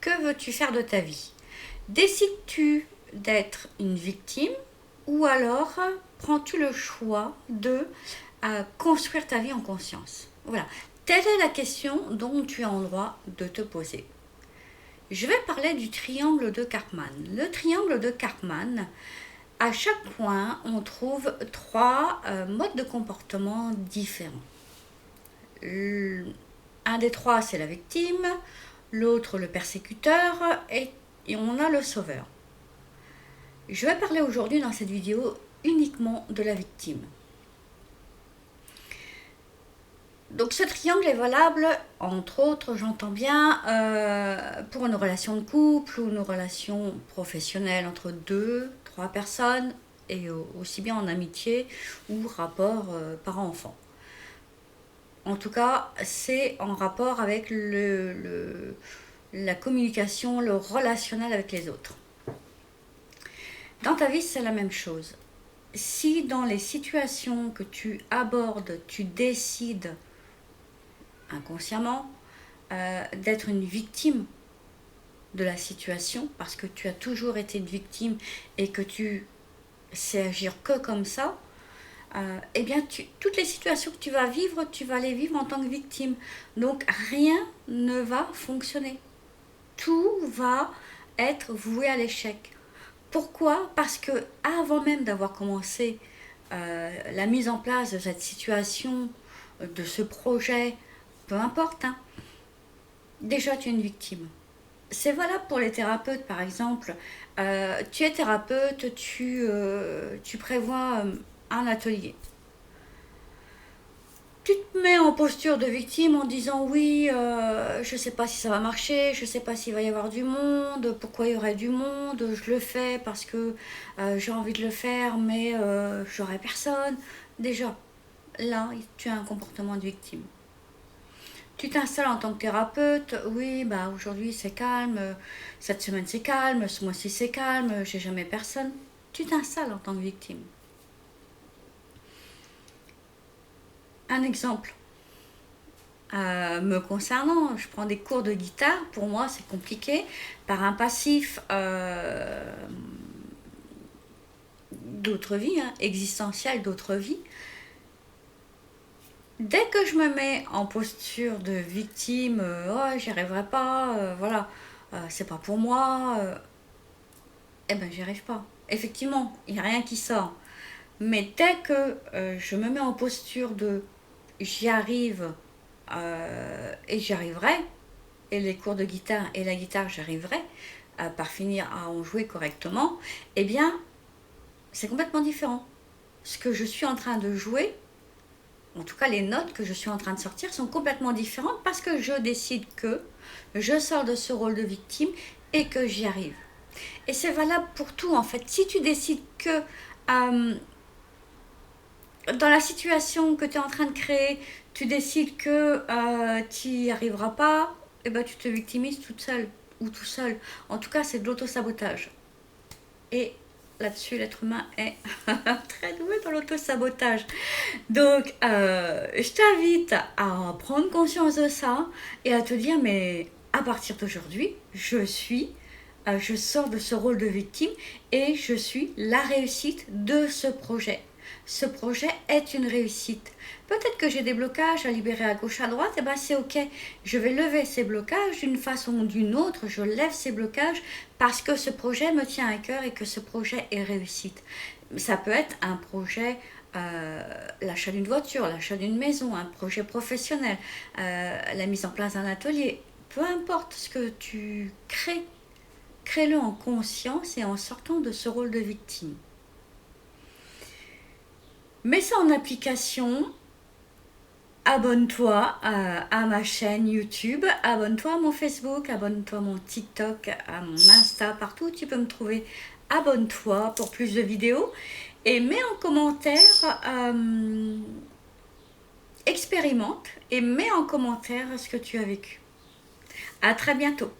Que veux-tu faire de ta vie? Décides-tu d'être une victime ou alors prends-tu le choix de construire ta vie en conscience? Voilà. Telle est la question dont tu as en droit de te poser. Je vais parler du triangle de Karpman. Le triangle de Karpman, à chaque point, on trouve trois modes de comportement différents. Un des trois, c'est la victime, l'autre, le persécuteur, et on a le sauveur. Je vais parler aujourd'hui dans cette vidéo uniquement de la victime. Donc ce triangle est valable, entre autres, j'entends bien, pour une relation de couple ou une relation professionnelle entre 2, 3 personnes, et aussi bien en amitié ou rapport parent-enfant. En tout cas, c'est en rapport avec la communication, le relationnel avec les autres. Dans ta vie, c'est la même chose. Si dans les situations que tu abordes, tu décides inconsciemment d'être une victime de la situation, parce que tu as toujours été une victime et que tu sais agir que comme ça, eh bien, toutes les situations que tu vas les vivre en tant que victime. Donc, rien ne va fonctionner. Tout va être voué à l'échec. Pourquoi? Parce que avant même d'avoir commencé la mise en place de cette situation, de ce projet, peu importe, hein, déjà tu es une victime. C'est valable pour les thérapeutes, par exemple. Tu es thérapeute, tu prévois un atelier. Tu te mets en posture de victime en disant oui, je ne sais pas si ça va marcher, je ne sais pas s'il va y avoir du monde, pourquoi il y aurait du monde, je le fais parce que j'ai envie de le faire, mais j'aurai personne. Déjà, là, tu as un comportement de victime. Tu t'installes en tant que thérapeute, oui, bah aujourd'hui c'est calme, cette semaine c'est calme, ce mois-ci c'est calme, j'ai jamais personne. Tu t'installes en tant que victime. Un exemple. Me concernant, je prends des cours de guitare, pour moi c'est compliqué, par un passif d'autres vies, hein, existentiel d'autres vies. Dès que je me mets en posture de victime, oh j'y arriverai pas, voilà, c'est pas pour moi, eh ben j'y arrive pas. Effectivement, il n'y a rien qui sort. Mais dès que je me mets en posture de j'y arrive et j'y arriverai, et les cours de guitare et la guitare j'arriverai par finir à en jouer correctement, eh bien c'est complètement différent. Ce que je suis en train de jouer, en tout cas les notes que je suis en train de sortir sont complètement différentes parce que je décide que je sors de ce rôle de victime et que j'y arrive. Et c'est valable pour tout en fait. Si tu décides que dans la situation que tu es en train de créer, tu décides que tu n'y arriveras pas, et ben tu te victimises toute seule ou tout seul. En tout cas, c'est de l'autosabotage. Et là-dessus, l'être humain est très doué dans l'autosabotage. Donc, je t'invite à prendre conscience de ça et à te dire, mais à partir d'aujourd'hui, je sors de ce rôle de victime et je suis la réussite de ce projet. Ce projet est une réussite. Peut-être que j'ai des blocages à libérer à gauche, à droite, et ben c'est ok. Je vais lever ces blocages d'une façon ou d'une autre. Je lève ces blocages parce que ce projet me tient à cœur et que ce projet est réussite. Ça peut être un projet, l'achat d'une voiture, l'achat d'une maison, un projet professionnel, la mise en place d'un atelier. Peu importe ce que tu crées, crée-le en conscience et en sortant de ce rôle de victime. Mets ça en application, abonne-toi à ma chaîne YouTube, abonne-toi à mon Facebook, abonne-toi à mon TikTok, à mon Insta, partout où tu peux me trouver. Abonne-toi pour plus de vidéos et mets en commentaire, expérimente et mets en commentaire ce que tu as vécu. À très bientôt.